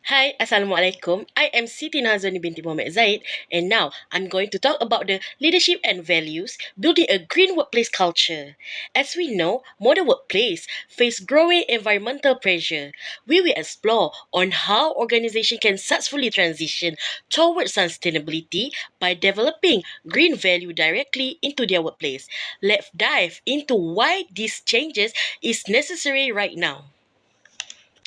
Hi, Assalamualaikum. I am Siti Nur Hazwani Binti Mohamed Zaid, and now I'm going to talk about the leadership and values building a green workplace culture. As we know, modern workplace face growing environmental pressure. We will explore on how organization can successfully transition towards sustainability by developing green value directly into their workplace. Let's dive into why these changes is necessary right now.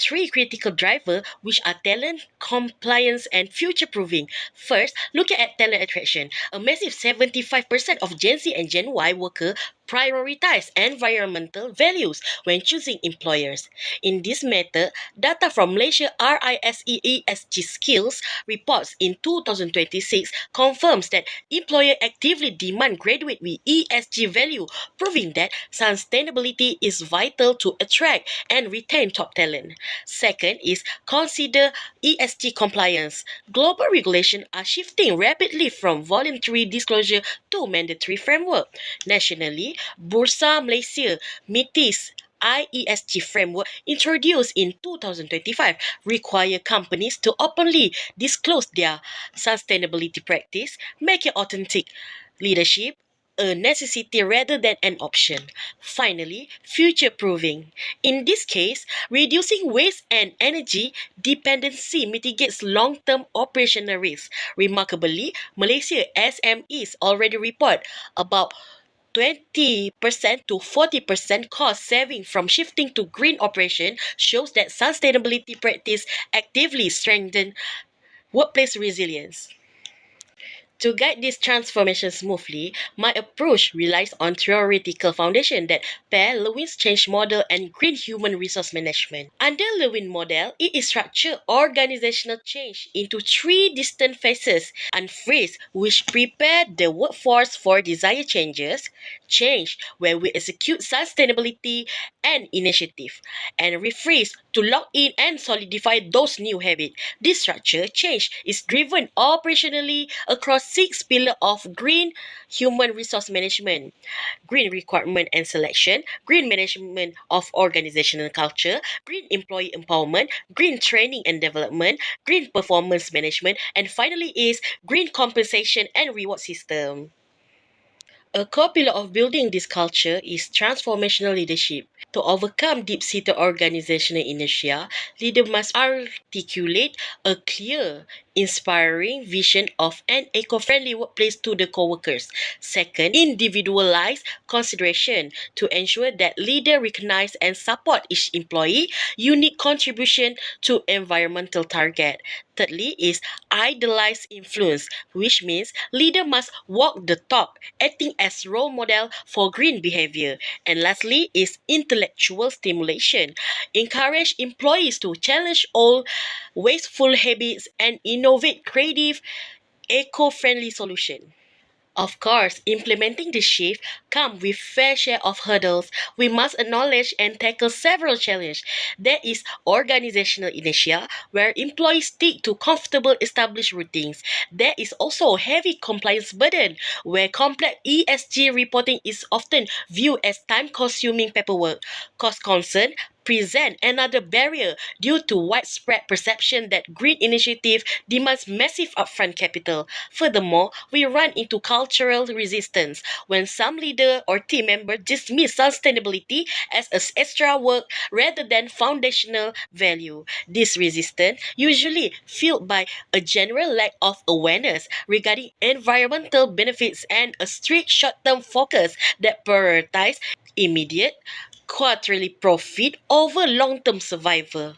Three critical drivers which are talent, compliance, and future proofing. First, looking at talent attraction. A massive 75% of Gen Z and Gen Y workers prioritize environmental values when choosing employers. In this matter, data from Malaysia RISE Skills reports in 2026 confirms that employers actively demand graduates with ESG value, proving that sustainability is vital to attract and retain top talent. Second is consider ESG compliance. Global regulations are shifting rapidly from voluntary disclosure to mandatory framework. Nationally, Bursa Malaysia MITIS IESG framework introduced in 2025 require companies to openly disclose their sustainability practice, making authentic leadership a necessity rather than an option. Finally, future proofing. In this case, reducing waste and energy dependency mitigates long-term operational risk. Remarkably, Malaysia SMEs already report about 20% to 40% cost saving from shifting to green operation shows that sustainability practice actively strengthen workplace resilience. To guide this transformation smoothly, my approach relies on theoretical foundation that pair Lewin's change model and green human resource management. Under Lewin model, it is structured organizational change into three distinct phases: unfreeze, which prepare the workforce for desired changes; change, where we execute sustainability and initiative; and refreeze, to lock in and solidify those new habits. This structure change is driven operationally across six pillars of green human resource management: green recruitment and selection, green management of organizational culture, green employee empowerment, green training and development, green performance management, and finally is green compensation and reward system. A core pillar of building this culture is transformational leadership. To overcome deep-seated organizational inertia, leaders must articulate a clear, inspiring vision of an eco-friendly workplace to the co-workers. Second, individualized consideration to ensure that leaders recognize and support each employee unique contribution to environmental target. Thirdly is idealized influence, which means leader must walk the talk, acting as role model for green behavior. And lastly is intellectual stimulation. Encourage employees to challenge all wasteful habits and innovate creative, eco-friendly solutions. Of course, implementing this shift comes with fair share of hurdles. We must acknowledge and tackle several challenges. There is organizational inertia, where employees stick to comfortable established routines. There is also heavy compliance burden, where complex ESG reporting is often viewed as time-consuming paperwork. Cost concern present another barrier due to widespread perception that green initiative demands massive upfront capital. Furthermore, we run into cultural resistance when some leader or team member dismiss sustainability as extra work rather than foundational value. This resistance usually fueled by a general lack of awareness regarding environmental benefits and a strict short-term focus that prioritize immediate quarterly profit over long-term survival.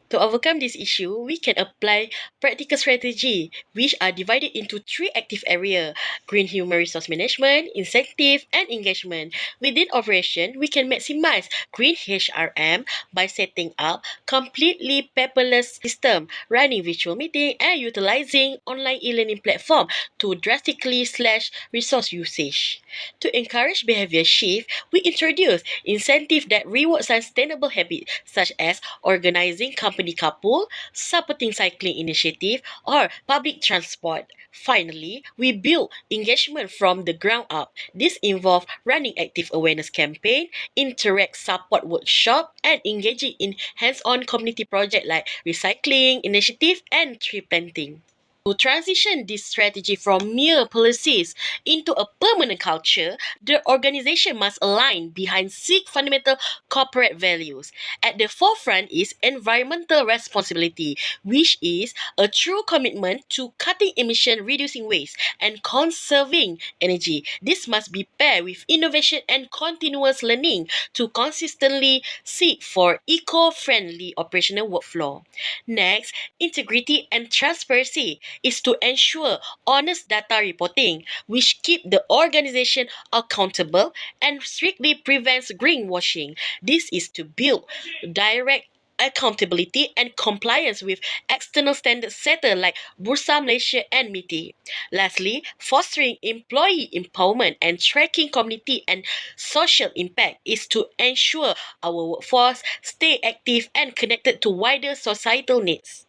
To overcome this issue, we can apply practical strategy, which are divided into three active areas: green human resource management, incentive, and engagement. Within operation, we can maximize green HRM by setting up completely paperless system, running virtual meeting, and utilizing online e-learning platform to drastically slash resource usage. To encourage behavior shift, we introduce incentives that reward sustainable habits, such as organizing company company carpool, supporting cycling initiative, or public transport. Finally, we build engagement from the ground up. This involves running active awareness campaign, interact support workshop, and engaging in hands-on community projects like recycling initiative and tree planting. To transition this strategy from mere policies into a permanent culture, the organization must align behind six fundamental corporate values. At the forefront is environmental responsibility, which is a true commitment to cutting emission, reducing waste, and conserving energy. This must be paired with innovation and continuous learning to consistently seek for eco-friendly operational workflow. Next, integrity and transparency is to ensure honest data reporting, which keep the organization accountable and strictly prevents greenwashing. This is to build direct accountability and compliance with external standard setters like Bursa Malaysia and MITI. Lastly, fostering employee empowerment and tracking community and social impact is to ensure our workforce stay active and connected to wider societal needs.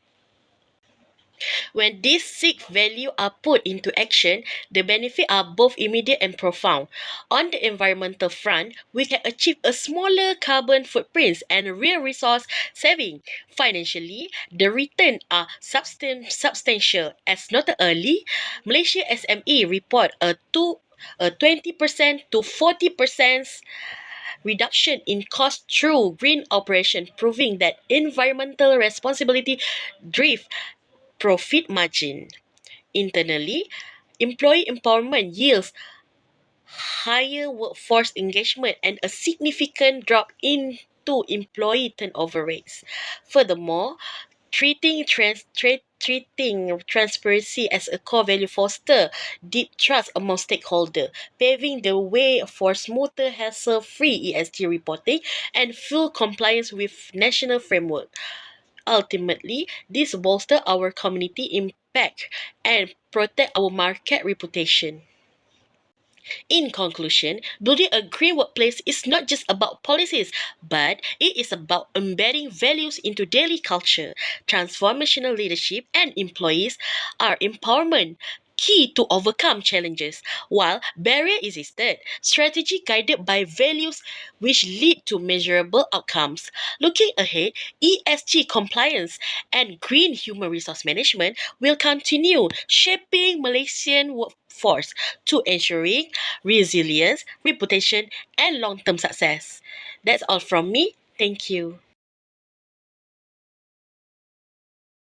When these six values are put into action, the benefits are both immediate and profound. On the environmental front, we can achieve a smaller carbon footprint and real resource saving. Financially, the returns are substantial. As noted early, Malaysia SME report a 20% to 40% reduction in cost through green operation, proving that environmental responsibility drive profit margin. Internally, employee empowerment yields higher workforce engagement and a significant drop into employee turnover rates. Furthermore, treating transparency as a core value foster deep trust among stakeholders, paving the way for smoother, hassle-free ESG reporting and full compliance with national framework. Ultimately, this bolsters our community impact and protect our market reputation. In conclusion, building a green workplace is not just about policies, but it is about embedding values into daily culture. Transformational leadership and employees are empowerment key to overcome challenges, while barrier existed, strategy guided by values which lead to measurable outcomes. Looking ahead, ESG compliance and green human resource management will continue shaping Malaysian workforce to ensuring resilience, reputation, and long term success. That's all from me. Thank you.